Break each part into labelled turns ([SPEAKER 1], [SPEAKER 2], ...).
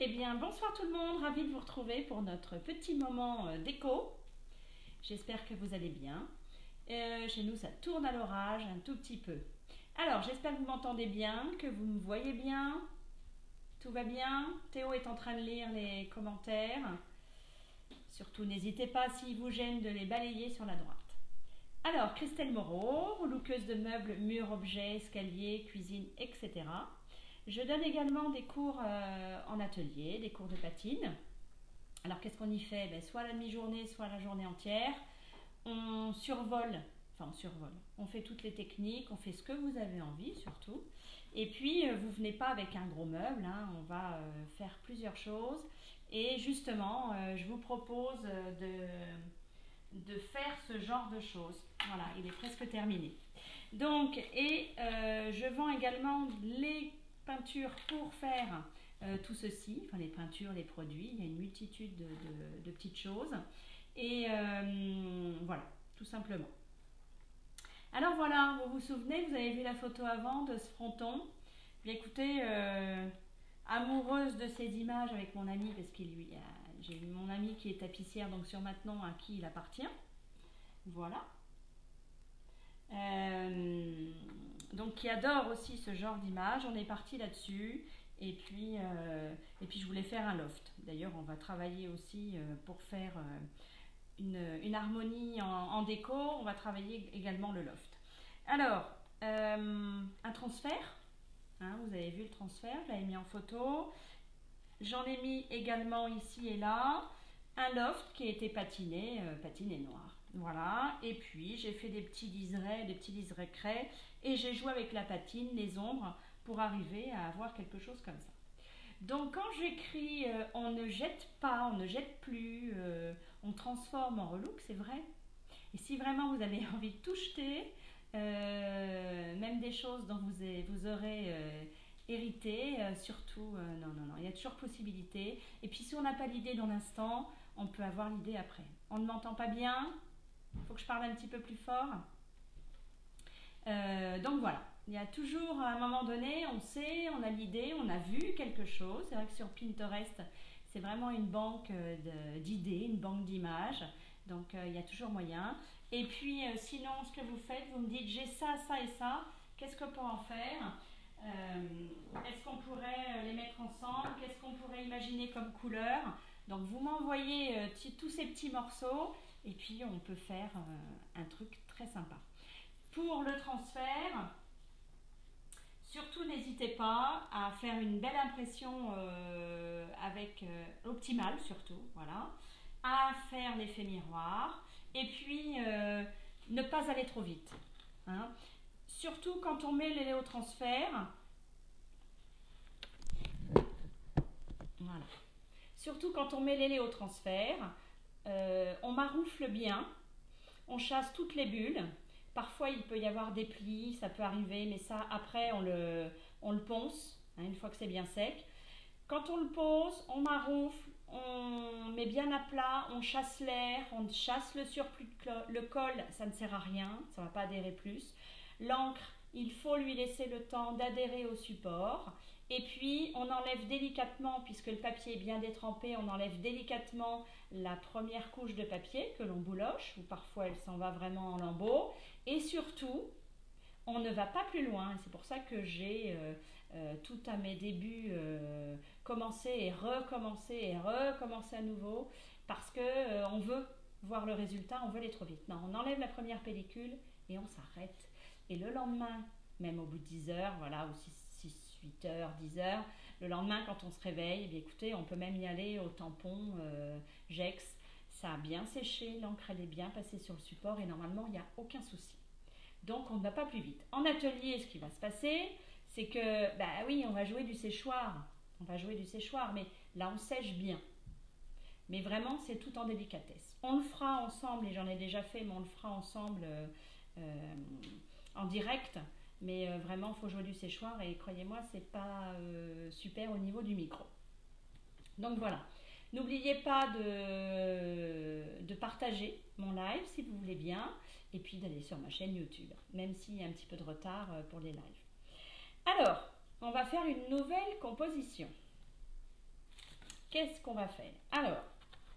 [SPEAKER 1] Eh bien, bonsoir tout le monde, ravie de vous retrouver pour notre petit moment déco. J'espère que vous allez bien. Chez nous, ça tourne à l'orage un tout petit peu. Alors, j'espère que vous m'entendez bien, que vous me voyez bien. Tout va bien. Théo est en train de lire les commentaires. Surtout, n'hésitez pas, s'il vous gêne, de les balayer sur la droite. Alors, Christelle Moreau, relookeuse de meubles, murs, objets, escaliers, cuisine, etc. Je donne également des cours en atelier, des cours de patine. Alors qu'est-ce qu'on y fait? Soit la demi-journée, soit la journée entière. On survole, on fait toutes les techniques, on fait ce que vous avez envie surtout. Et puis vous venez pas avec un gros meuble, hein, on va faire plusieurs choses. Et justement, je vous propose de faire ce genre de choses. Voilà, il est presque terminé. Donc, je vends également les peintures pour faire tout ceci, enfin les peintures, les produits, il y a une multitude de petites choses. Et voilà, tout simplement. Alors voilà, vous vous souvenez, vous avez vu la photo avant de ce fronton. Bien écoutez, amoureuse de ces images avec mon ami, parce qu'il lui j'ai mon ami qui est tapissière, donc sur maintenant à qui il appartient. Voilà. Donc qui adore aussi ce genre d'image. On est parti là-dessus et puis je voulais faire un loft. D'ailleurs on va travailler aussi pour faire une harmonie en déco. On va travailler également le loft. Alors un transfert, hein, vous avez vu le transfert, je l'avais mis en photo. J'en ai mis également ici et là un loft qui a été patiné noir. Voilà, et puis j'ai fait des petits liserés craies et j'ai joué avec la patine, les ombres pour arriver à avoir quelque chose comme ça. Donc quand j'écris on ne jette pas, on ne jette plus, on transforme en relook, c'est vrai. Et si vraiment vous avez envie de tout jeter, même des choses dont vous aurez hérité, surtout, non, il y a toujours possibilité. Et puis si on n'a pas l'idée dans l'instant, on peut avoir l'idée après. On ne m'entend pas bien? Il faut que je parle un petit peu plus fort. Donc voilà, il y a toujours à un moment donné, on sait, on a l'idée, on a vu quelque chose. C'est vrai que sur Pinterest, c'est vraiment une banque d'idées, une banque d'images. Donc il y a toujours moyen. Et puis sinon, ce que vous faites, vous me dites j'ai ça, ça et ça. Qu'est-ce qu'on peut en faire? Est-ce qu'on pourrait les mettre ensemble? Qu'est-ce qu'on pourrait imaginer comme couleur? Donc vous m'envoyez tous ces petits morceaux et puis on peut faire un truc très sympa. Pour le transfert, surtout n'hésitez pas à faire une belle impression avec Optimal surtout, voilà, à faire l'effet miroir et puis ne pas aller trop vite. Hein. Surtout quand on met les Léotransfert, voilà. Surtout quand on met les Léotransfert, on maroufle bien, on chasse toutes les bulles. Parfois il peut y avoir des plis, ça peut arriver, mais ça après on le ponce, hein, une fois que c'est bien sec. Quand on le pose, on maroufle, on met bien à plat, on chasse l'air, on chasse le surplus le col, ça ne sert à rien, ça ne va pas adhérer plus. L'encre, il faut lui laisser le temps d'adhérer au support. Et puis on enlève délicatement, puisque le papier est bien détrempé, on enlève délicatement la première couche de papier que l'on bouloche, ou parfois elle s'en va vraiment en lambeaux. Et surtout, on ne va pas plus loin, et c'est pour ça que j'ai tout à mes débuts commencé et recommencé à nouveau, parce qu'on veut voir le résultat, on veut aller trop vite. Non, on enlève la première pellicule et on s'arrête. Et le lendemain, même au bout de 10 heures, voilà, ou 8 heures, 10 heures, le lendemain quand on se réveille, eh bien, écoutez, on peut même y aller au tampon Gex, ça a bien séché, l'encre elle est bien passée sur le support et normalement il n'y a aucun souci. Donc on ne va pas plus vite. En atelier, ce qui va se passer, c'est que, bah oui, on va jouer du séchoir, mais là on sèche bien. Mais vraiment, c'est tout en délicatesse. On le fera ensemble, et j'en ai déjà fait, mais on le fera ensemble en direct. Mais vraiment, il faut jouer du séchoir et croyez-moi, c'est pas super au niveau du micro. Donc voilà. N'oubliez pas de partager mon live si vous voulez bien et puis d'aller sur ma chaîne YouTube, même s'il y a un petit peu de retard pour les lives. Alors, on va faire une nouvelle composition. qu'est-ce qu'on va faire? Alors,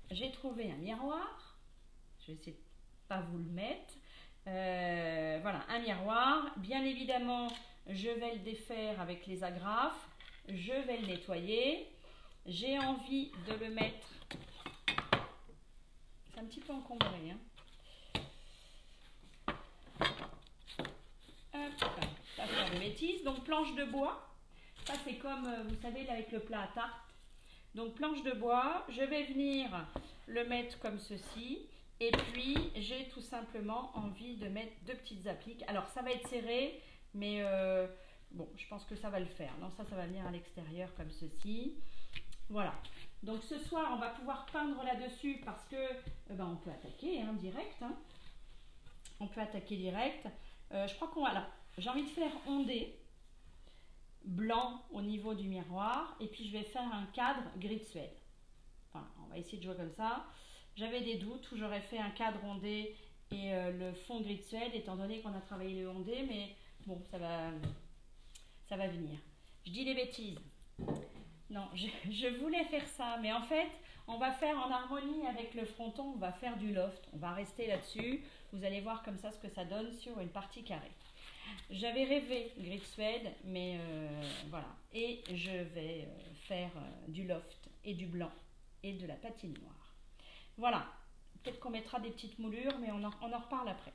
[SPEAKER 1] j'ai trouvé un miroir. Je vais essayer de pas vous le mettre. Voilà, un miroir. Bien évidemment, je vais le défaire avec les agrafes. Je vais le nettoyer. J'ai envie de le mettre. C'est un petit peu encombré, hein. Hop, pas faire de bêtises. Donc, planche de bois. Ça, c'est comme, vous savez, là, avec le plat à tarte. Donc, planche de bois. Je vais venir le mettre comme ceci. Et puis, j'ai tout simplement envie de mettre 2 petites appliques. Alors, ça va être serré, mais bon, je pense que ça va le faire. Non, ça va venir à l'extérieur comme ceci. Voilà. Donc, ce soir, on va pouvoir peindre là-dessus parce que on peut attaquer hein, direct. Hein. On peut attaquer direct. Je crois qu'on va là. J'ai envie de faire ondé blanc au niveau du miroir. Et puis, je vais faire un cadre gris de Suède. Voilà, on va essayer de jouer comme ça. J'avais des doutes où j'aurais fait un cadre ondé et le fond gris de Suède, étant donné qu'on a travaillé le ondé, mais bon, ça va venir. Je dis des bêtises. Non, je voulais faire ça, mais en fait, on va faire en harmonie avec le fronton, on va faire du loft. On va rester là-dessus. Vous allez voir comme ça ce que ça donne sur une partie carrée. J'avais rêvé gris de Suède, mais voilà. Et je vais faire du loft et du blanc et de la patine noire. Voilà, peut-être qu'on mettra des petites moulures, mais on en reparle après.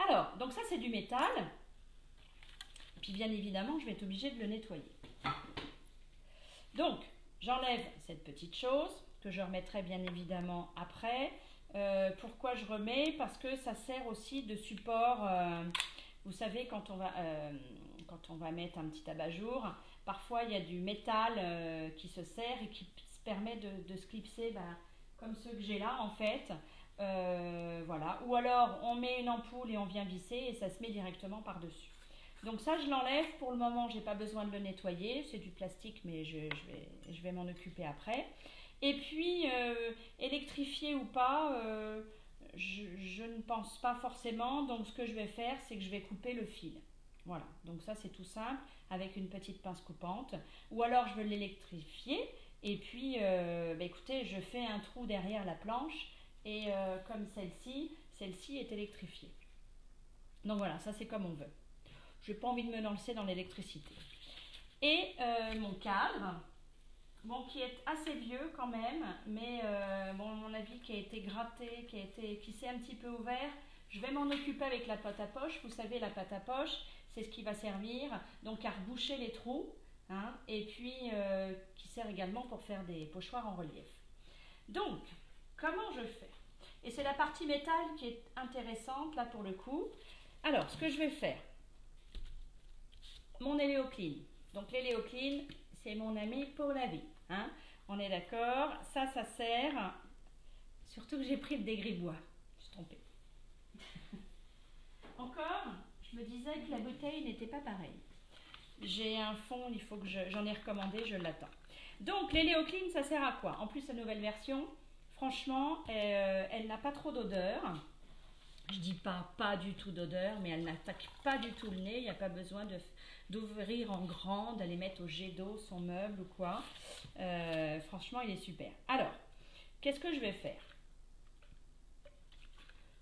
[SPEAKER 1] Alors, donc ça c'est du métal. Puis bien évidemment, je vais être obligée de le nettoyer. Donc, j'enlève cette petite chose que je remettrai bien évidemment après. Pourquoi je remets? Parce que ça sert aussi de support. Vous savez, quand on va mettre un petit abat-jour, parfois il y a du métal qui se serre et qui se permet de se clipser. Comme ceux que j'ai là en fait, voilà. Ou alors on met une ampoule et on vient visser et ça se met directement par dessus. Donc ça je l'enlève, pour le moment j'ai pas besoin de le nettoyer, c'est du plastique mais je vais m'en occuper après. Et puis électrifié ou pas, je ne pense pas forcément, donc ce que je vais faire c'est que je vais couper le fil. Voilà, donc ça c'est tout simple avec une petite pince coupante, ou alors je veux l'électrifier. Et puis, écoutez, je fais un trou derrière la planche et comme celle-ci est électrifiée. Donc voilà, ça c'est comme on veut. Je n'ai pas envie de me lancer dans l'électricité. Et mon cadre, bon, qui est assez vieux quand même, mais bon, à mon avis qui a été gratté, qui s'est un petit peu ouvert. Je vais m'en occuper avec la pâte à poche. Vous savez, la pâte à poche, c'est ce qui va servir donc à reboucher les trous. Hein, et puis qui sert également pour faire des pochoirs en relief. Donc, comment je fais? Et c'est la partie métal qui est intéressante là pour le coup. Alors, ce que je vais faire, mon Éléocline. Donc l'Éléocline, c'est mon ami pour la vie. Hein, on est d'accord? Ça sert. Surtout que j'ai pris le dégribois. Je suis trompée. Encore, je me disais que la bouteille n'était pas pareille. J'ai un fond, il faut que j'en ai recommandé, je l'attends. Donc l'Éléocline, ça sert à quoi? En plus, la nouvelle version, franchement, elle n'a pas trop d'odeur. Je dis pas du tout d'odeur, mais elle n'attaque pas du tout le nez. Il n'y a pas besoin d'ouvrir en grand, d'aller mettre au jet d'eau son meuble ou quoi. Franchement, il est super. Alors, qu'est-ce que je vais faire?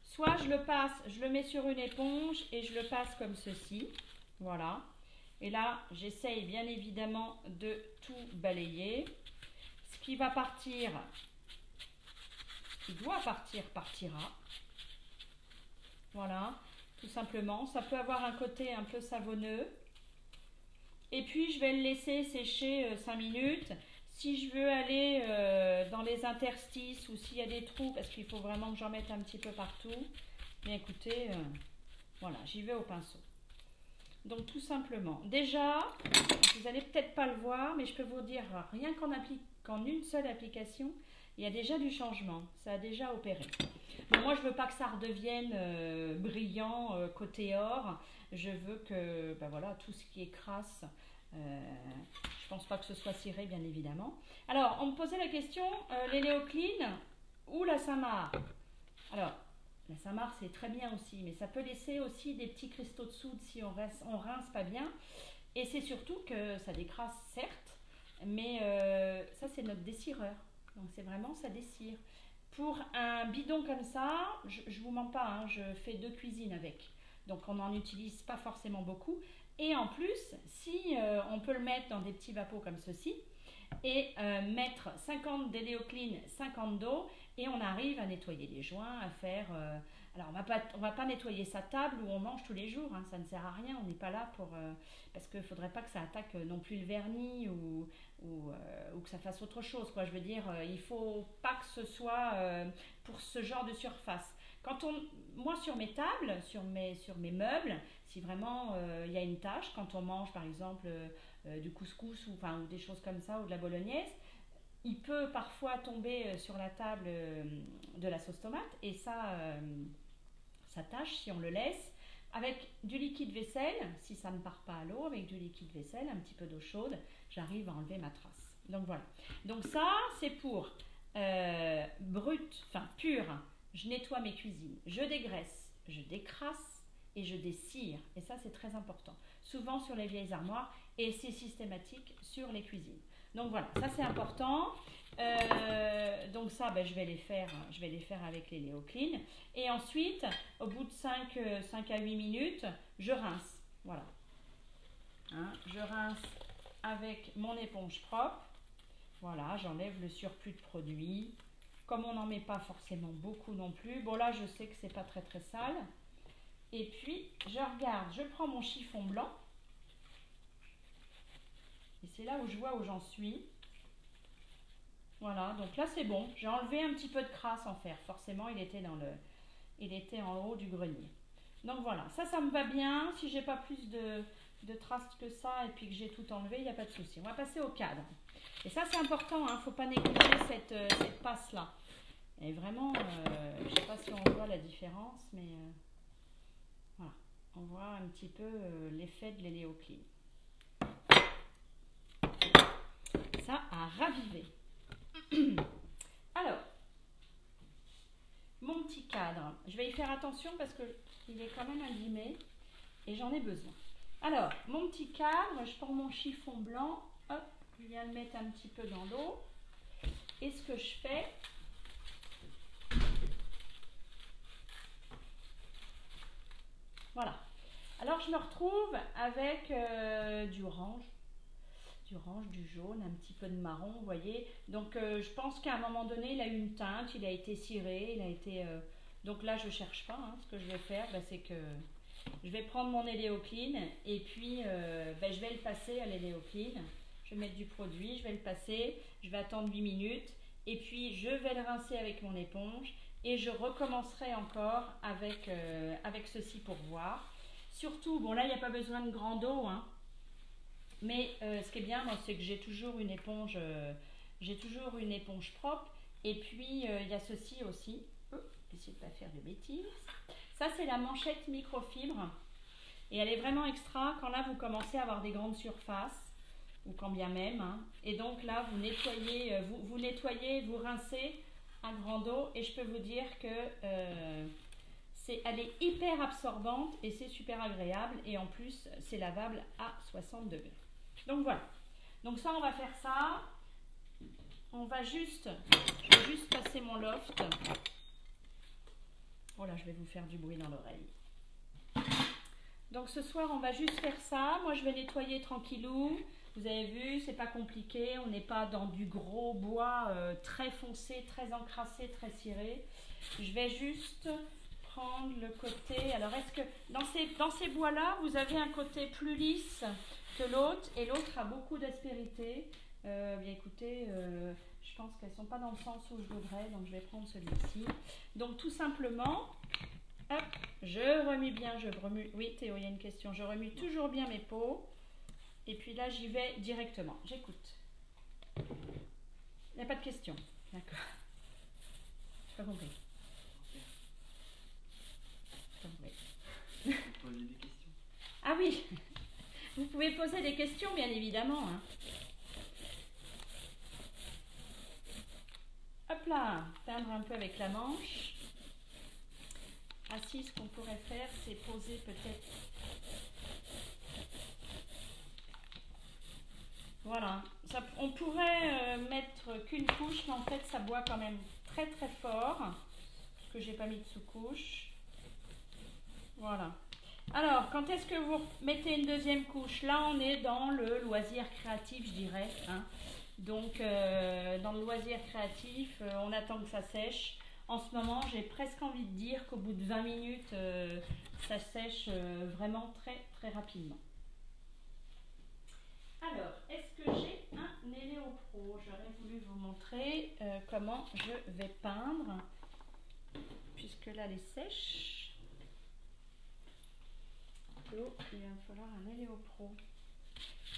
[SPEAKER 1] Soit je le passe, je le mets sur une éponge et je le passe comme ceci. Voilà. Et là, j'essaye bien évidemment de tout balayer. Ce qui va partir, ce qui doit partir, partira. Voilà, tout simplement. Ça peut avoir un côté un peu savonneux. Et puis, je vais le laisser sécher 5 minutes. Si je veux aller dans les interstices ou s'il y a des trous, parce qu'il faut vraiment que j'en mette un petit peu partout, bien écoutez, voilà, j'y vais au pinceau. Donc tout simplement, déjà, vous n'allez peut-être pas le voir, mais je peux vous dire, rien qu'en une seule application, il y a déjà du changement, ça a déjà opéré. Bon, moi je veux pas que ça redevienne brillant côté or, je veux que voilà, tout ce qui est crasse, je pense pas que ce soit ciré bien évidemment. Alors on me posait la question, l'Éléocline ou la Saint-Marc? Alors la Saint-Marc, c'est très bien aussi, mais ça peut laisser aussi des petits cristaux de soude si on rince pas bien. Et c'est surtout que ça décrasse, certes, mais ça, c'est notre dessireur. Donc c'est vraiment, ça dessire. Pour un bidon comme ça, je vous mens pas, hein, je fais 2 cuisines avec. Donc on n'en utilise pas forcément beaucoup. Et en plus, si on peut le mettre dans des petits vapeaux comme ceci, et mettre 50 d'éléocline, 50 d'eau, et on arrive à nettoyer les joints, à faire... alors on va pas nettoyer sa table où on mange tous les jours, hein, ça ne sert à rien, on n'est pas là pour... parce qu'il ne faudrait pas que ça attaque non plus le vernis ou que ça fasse autre chose, quoi. Je veux dire, il ne faut pas que ce soit pour ce genre de surface. Moi sur mes tables, sur mes meubles, si vraiment il y a une tâche, quand on mange par exemple du couscous ou des choses comme ça ou de la bolognaise, il peut parfois tomber sur la table de la sauce tomate et ça tâche si on le laisse. Avec du liquide vaisselle, si ça ne part pas à l'eau, avec du liquide vaisselle, un petit peu d'eau chaude, j'arrive à enlever ma trace. Donc voilà. Donc ça, c'est pour pur. Je nettoie mes cuisines, je dégraisse, je décrasse et je dessire. Et ça, c'est très important. Souvent sur les vieilles armoires et c'est systématique sur les cuisines. Donc voilà, ça c'est important. Donc ça, je vais les faire avec les Léocline. Et ensuite, au bout de 5 à 8 minutes, je rince. Voilà. Hein, je rince avec mon éponge propre. Voilà, j'enlève le surplus de produit. Comme on n'en met pas forcément beaucoup non plus. Bon là, je sais que c'est pas très très sale. Et puis, je prends mon chiffon blanc. Et c'est là où je vois où j'en suis. Voilà, donc là c'est bon. J'ai enlevé un petit peu de crasse en fer. Forcément, il était en haut du grenier. Donc voilà, ça me va bien. Si j'ai pas plus de traces que ça et puis que j'ai tout enlevé, il n'y a pas de souci. On va passer au cadre. Et ça c'est important, hein, faut pas négliger cette passe-là. Et vraiment, je sais pas si on voit la différence, mais voilà, on voit un petit peu l'effet de l'éléocline. Ça a ravivé. Alors, mon petit cadre, je vais y faire attention parce qu'il est quand même abîmé et j'en ai besoin. Alors, mon petit cadre, je prends mon chiffon blanc, hop, je viens le mettre un petit peu dans l'eau. Et ce que je fais, voilà. Alors, je me retrouve avec du orange, du jaune, un petit peu de marron, vous voyez. Donc, je pense qu'à un moment donné, il a eu une teinte, il a été ciré, il a été... Donc là, je ne cherche pas. Hein. Ce que je vais faire, c'est que je vais prendre mon éléocline et puis je vais le passer à l'éléocline. Je vais mettre du produit, je vais le passer, je vais attendre 8 minutes et puis je vais le rincer avec mon éponge et je recommencerai encore avec ceci pour voir. Surtout, bon là, il n'y a pas besoin de grande eau, hein. Mais ce qui est bien, c'est que j'ai toujours une éponge propre. Et puis, il y a ceci aussi. Essayer de ne pas faire de bêtises. Ça, c'est la manchette microfibre. Et elle est vraiment extra quand là, vous commencez à avoir des grandes surfaces. Ou quand bien même. Hein. Et donc là, vous nettoyez, vous rincez à grande eau. Et je peux vous dire que... elle est hyper absorbante et c'est super agréable. Et en plus, c'est lavable à 60 degrés. Donc voilà, donc ça on va faire ça, je vais juste passer mon loft, oh là je vais vous faire du bruit dans l'oreille. Donc ce soir on va juste faire ça, moi je vais nettoyer tranquillou, vous avez vu c'est pas compliqué, on n'est pas dans du gros bois très foncé, très encrassé, très ciré, je vais juste prendre le côté, alors est-ce que dans ces bois là vous avez un côté plus lisse que l'autre et l'autre a beaucoup d'aspérité. Bien écoutez, je pense qu'elles ne sont pas dans le sens où je voudrais, donc je vais prendre celui-ci. Donc tout simplement, hop, je remue bien, oui Théo, il y a une question, je remue toujours bien mes pots et puis là j'y vais directement, j'écoute. Il n'y a pas de question, d'accord. Je n'ai pas compris.
[SPEAKER 2] Poser des questions.
[SPEAKER 1] Ah oui. Vous pouvez poser des questions, bien évidemment. Hein. Hop là, peindre un peu avec la manche. Ainsi, ce qu'on pourrait faire, c'est poser peut-être... Voilà, on pourrait mettre qu'une couche, mais en fait ça boit quand même très très fort, parce que j'ai pas mis de sous-couche. Voilà. Alors, quand est-ce que vous mettez une deuxième couche? Là, on est dans le loisir créatif, je dirais. Hein. Donc, dans le loisir créatif, on attend que ça sèche. En ce moment, j'ai presque envie de dire qu'au bout de 20 minutes, ça sèche vraiment très très rapidement. Alors, est-ce que j'ai un Eléopro? J'aurais voulu vous montrer comment je vais peindre, puisque là, elle est sèche. Donc, il va me falloir un Eléopro.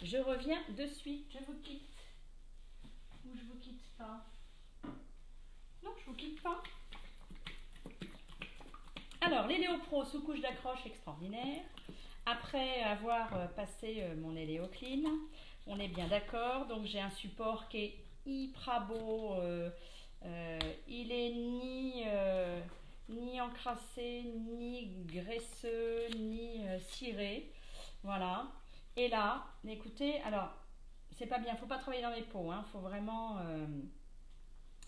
[SPEAKER 1] Je reviens de suite, je vous quitte. Ou je vous quitte pas? Non, je vous quitte pas. Alors, l'Eléopro sous couche d'accroche extraordinaire. Après avoir passé mon Eléocline, on est bien d'accord. Donc, j'ai un support qui est hyper beau. Il est ni encrassé, ni graisseux, ni ciré. Voilà. Et là, écoutez, alors, c'est pas bien, faut pas travailler dans les pots, hein, faut vraiment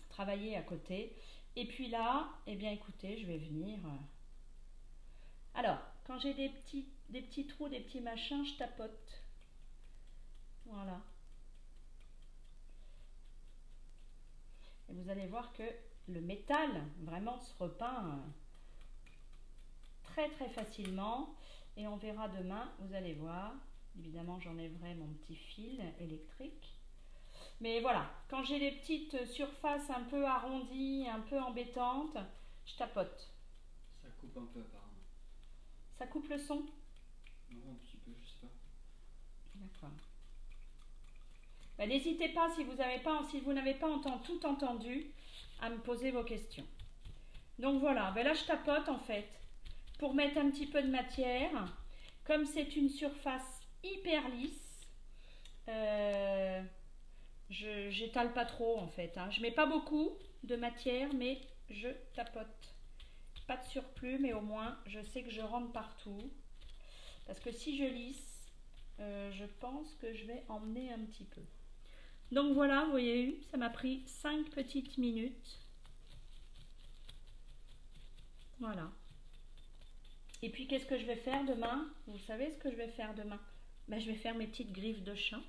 [SPEAKER 1] travailler à côté. Et puis là, eh bien écoutez, je vais venir. Alors, quand j'ai des petits trous, des petits machins, je tapote. Voilà. Et vous allez voir que le métal vraiment se repeint très très facilement. Et on verra demain, vous allez voir. Évidemment, j'enlèverai mon petit fil électrique. Mais voilà, quand j'ai les petites surfaces un peu arrondies, un peu embêtantes, je tapote.
[SPEAKER 2] Ça coupe un peu apparemment.
[SPEAKER 1] Ça coupe le son?
[SPEAKER 2] Non, un petit peu, je sais pas.
[SPEAKER 1] D'accord. Ben, n'hésitez pas, si vous n'avez pas tout entendu, à me poser vos questions. Donc voilà, ben là je tapote en fait, pour mettre un petit peu de matière. Comme c'est une surface hyper lisse, je n'étale pas trop en fait. Hein. Je mets pas beaucoup de matière, mais je tapote. Pas de surplus, mais au moins je sais que je rentre partout. Parce que si je lisse, je pense que je vais emmener un petit peu. Donc voilà, vous voyez, ça m'a pris 5 petites minutes. Voilà. Et puis qu'est-ce que je vais faire demain? Vous savez ce que je vais faire demain? Ben, je vais faire mes petites griffes de chat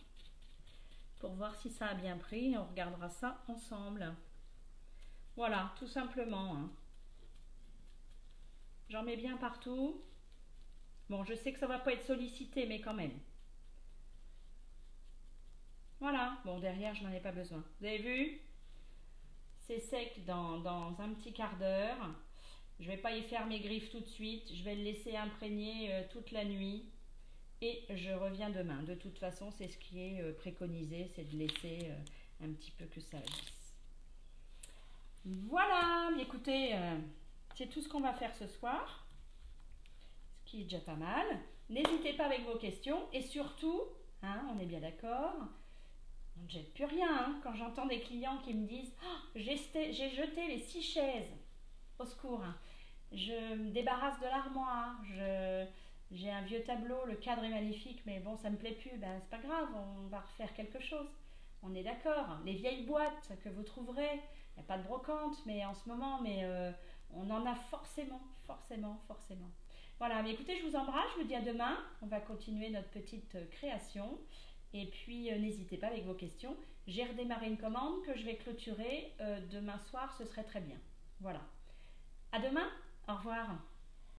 [SPEAKER 1] pour voir si ça a bien pris et on regardera ça ensemble. Voilà, tout simplement. Hein. J'en mets bien partout. Bon, je sais que ça va pas être sollicité, mais quand même. Voilà. Bon, derrière, je n'en ai pas besoin. Vous avez vu? C'est sec dans un petit quart d'heure. Je ne vais pas y faire mes griffes tout de suite. Je vais le laisser imprégner toute la nuit. Et je reviens demain. De toute façon, c'est ce qui est préconisé, c'est de laisser un petit peu que ça glisse. Voilà, écoutez, c'est tout ce qu'on va faire ce soir. Ce qui est déjà pas mal. N'hésitez pas avec vos questions. Et surtout, hein, on est bien d'accord, on ne jette plus rien. Hein, quand j'entends des clients qui me disent oh, j'ai jeté les 6 chaises. Au secours. Hein. Je me débarrasse de l'armoire. J'ai un vieux tableau, le cadre est magnifique, mais bon, ça me plaît plus. Ben, c'est pas grave, on va refaire quelque chose. On est d'accord. Les vieilles boîtes que vous trouverez, il n'y a pas de brocante, mais en ce moment, on en a forcément. Voilà, mais écoutez, je vous embrasse, je vous dis à demain. On va continuer notre petite création. Et puis, n'hésitez pas avec vos questions. J'ai redémarré une commande que je vais clôturer demain soir, ce serait très bien. Voilà. À demain, au revoir.